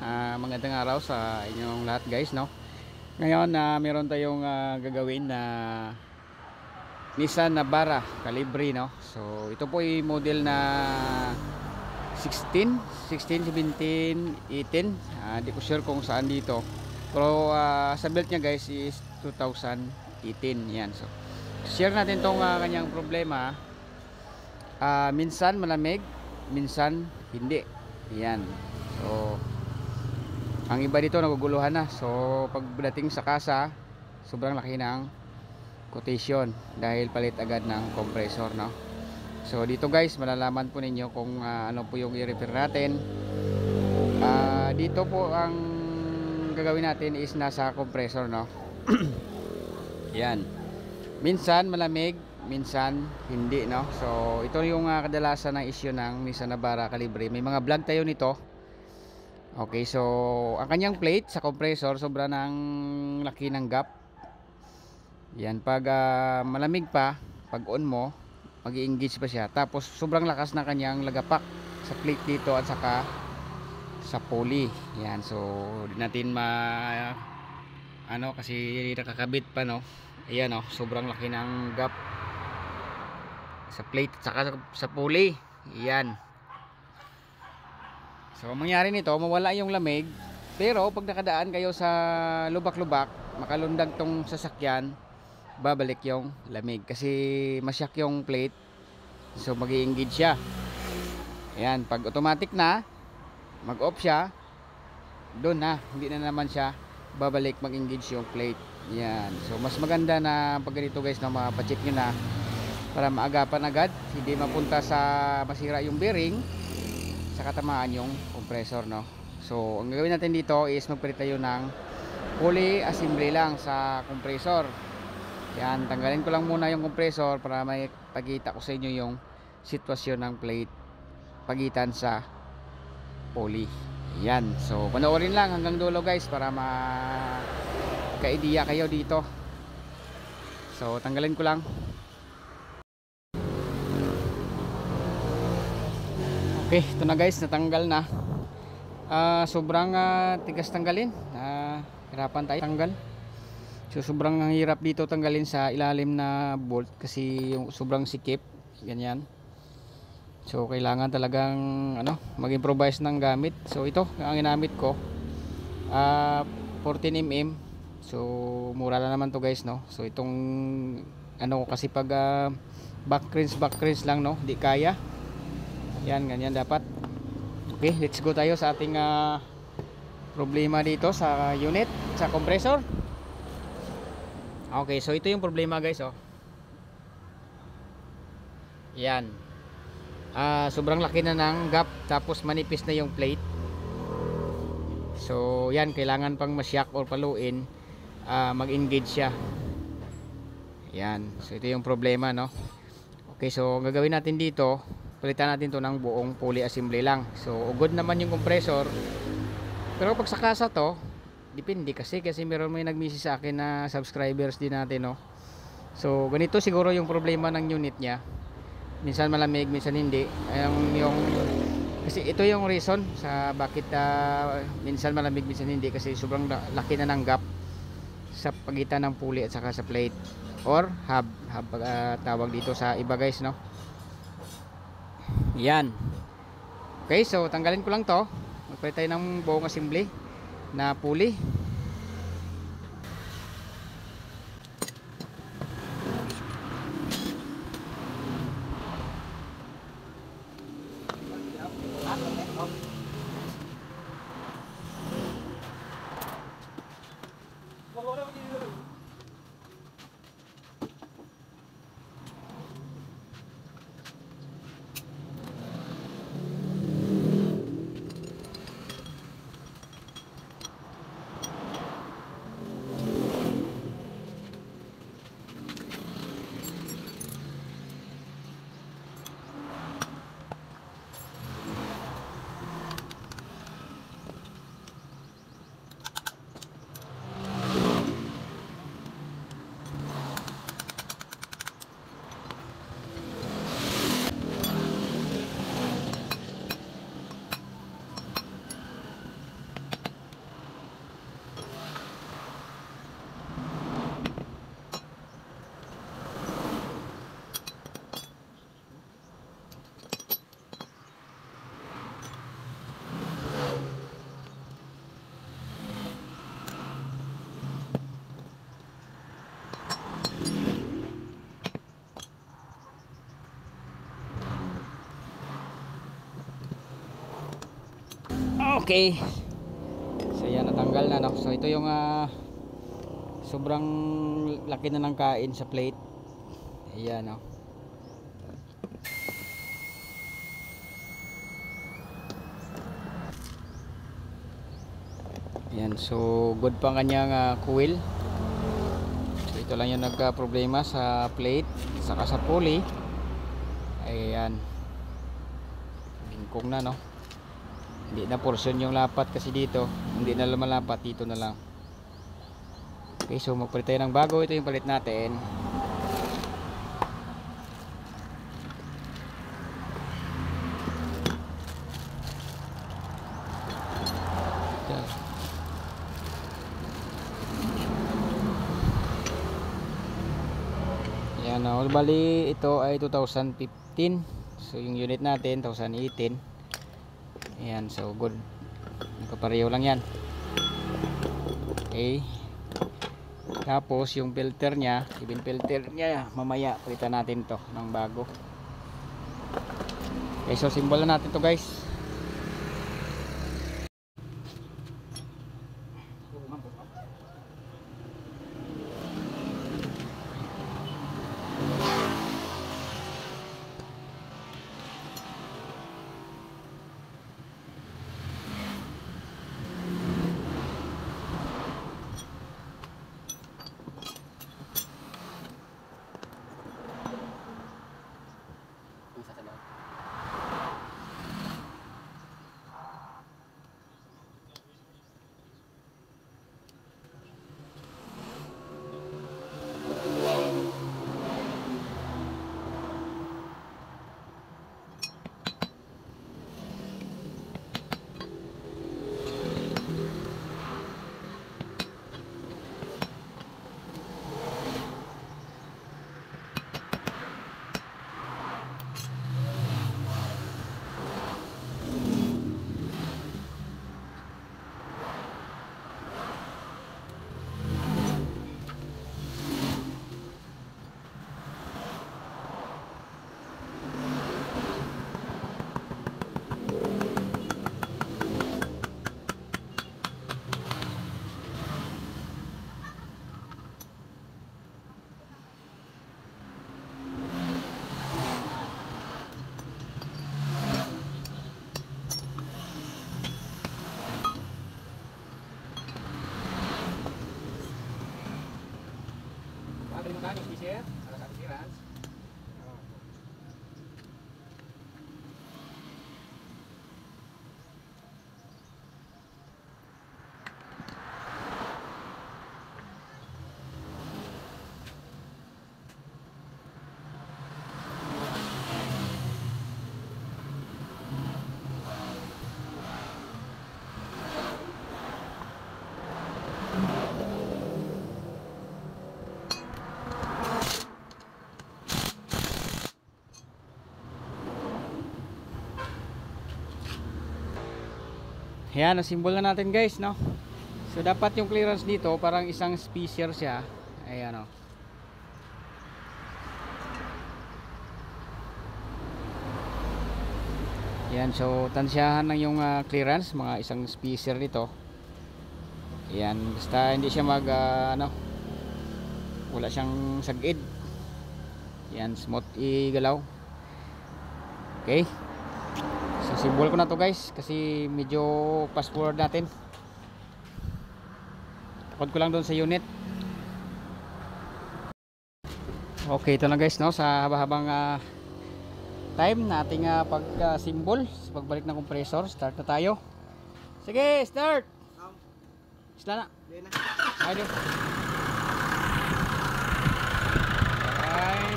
Magandang araw sa inyong lahat guys, no. Ngayon meron tayong gagawin na Nissan Navara Calibre, no. So ito po ay model na 16, 16, 17, 18. Di ko sure kung saan dito. Pero sa belt niya guys is 2018. Yan. So share natin tong kanyang problema. Minsan malamig, minsan hindi. Yan. So ang iba dito naguguluhan na. So pagdating sa kasa, sobrang laki ng quotation dahil palit agad ng compressor, no. So dito guys, malalaman po ninyo kung ano po yung i-repair natin. Dito po ang gagawin natin is nasa compressor, no. Yan. Minsan malamig, minsan hindi, no. So ito yung kadalasan ng issue ng Nissan Navara Calibre. May mga vlog tayo nito. Okay, so ang kanyang plate sa compressor sobra ng laki ng gap. Yan, pag malamig pa, pag on mo, mag-i-engage pa siya. Tapos sobrang lakas ng kanyang lagapak sa plate dito at saka sa pulley. Yan, so di natin kasi nakakabit pa, no. Ayan, no, sobrang laki ng gap sa plate at saka sa pulley. Yan. So mangyari nito, mawala yung lamig, pero pag nakadaan kayo sa lubak-lubak, makalundag tong sasakyan, babalik yung lamig kasi masyak yung plate. So mag-i-engage siya. Ayan, pag automatic na, mag-off siya, doon na, hindi na naman siya babalik mag-engage yung plate. Yan. So mas maganda na pag ganito guys, na mapacheck nyo na para maagapan agad, hindi mapunta sa masira yung bearing sa katamaan yung compressor, no. So ang gagawin natin dito is magpalit tayo ng pulley assembly lang sa compressor. Yan, tanggalin ko lang muna yung compressor para may pagkita ko sa inyo yung sitwasyon ng plate pagitan sa pulley. Yan, so panoorin lang hanggang dulo guys para ka-idea kayo dito. So tanggalin ko lang. Okay, ito na guys, natanggal na. Sobrang tigas tanggalin. Hirapan tayo tanggal. So sobrang hirap dito tanggalin sa ilalim na bolt kasi yung sobrang sikip, ganyan. So kailangan talagang mag-improvise ng gamit. So ito ang ginamit ko, 14mm. So mura lang naman to guys, no. So itong kasi pag back rinse lang, no, di kaya. Yan, ganyan dapat. Okay, let's go tayo sa ating problema dito sa unit, sa compressor. Okay, so ito yung problema guys, oh. Yan. Sobrang laki na ng gap, tapos manipis na yung plate. So yan, kailangan pang masyak or paluin, mag-engage siya. Yan, so ito yung problema, no. Okay, so ang gagawin natin dito, palitan natin to ng buong pulley assembly lang. So ugod naman yung compressor, pero pag sa kasa to, depende kasi meron may nag-message sa akin na subscribers din natin, no. So ganito siguro yung problema ng unit niya, minsan malamig, minsan hindi. Kasi ito yung reason sa bakit minsan malamig, minsan hindi, kasi sobrang laki na ng gap sa pagitan ng pulley at saka sa plate or hub tawag dito sa iba guys, no. Yan. Okay, so tanggalin ko lang to. Magpalit tayo ng buong assembly na pulley. Okay. So yan, natanggal na, no? So ito yung sobrang laki na ng kain sa plate. Ayan, no? Ayan, so good pa ang kanyang coil. So ito lang yung nagka-problema sa plate saka sa pulley. Ayan, bingkong na, no? Hindi na portion yung lapat kasi dito, hindi na lumalapat, dito na lang. Okay, so magpalit tayo ng bago. Ito yung palit natin. Yan, bali ito ay 2015. So yung unit natin 2018. Ayan, so good, nagkapareho lang yan. Okay, tapos yung filter nya, ibin filter nya, mamaya palitan natin to ng bago. Okay, so simbol na natin to, guys. Ayan, nasimbol na natin, guys, no? So dapat yung clearance dito parang isang spacer siya. Ayan, no? Ayan, so tansyahan lang yung clearance, mga isang spacer nito. Ayan, basta hindi siya wala siyang sagid. Ayan, smooth igalaw. Okay, so simbol ko na to, guys, kasi medyo fast forward natin. Takot ko lang doon sa unit. Okay, ito na, guys, no, sa habang time na ating pag-simbol sa pagbalik ng compressor. Start na tayo. Sige, start. Isla na. Ayun. Ayan.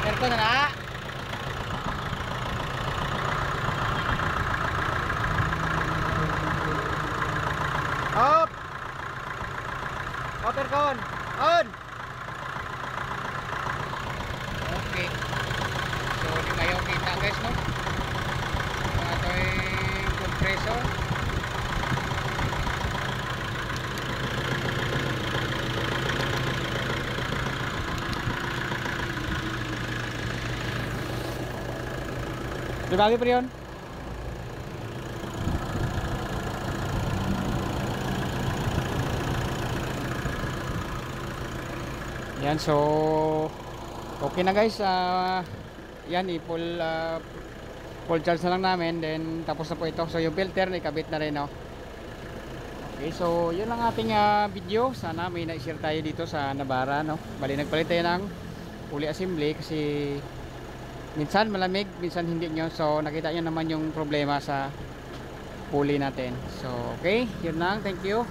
Aircon na na. Up. Aircon on. Okay. So di kayo kita, guys, no? Ito ay compressor. Grabe pa yun. Yan, so okay na guys. Yan, full charge na lang namin, then tapos na po ito. So yung filter nakabit na rin, no? Okay, so yun lang ating video. Sana may na-share tayo dito sa Navara, no? Bali nagpalit tayo ng pulley assembly kasi minsan malamig, minsan hindi nyo. So nakita nyo naman yung problema sa pulley natin. So okay, yun lang, thank you.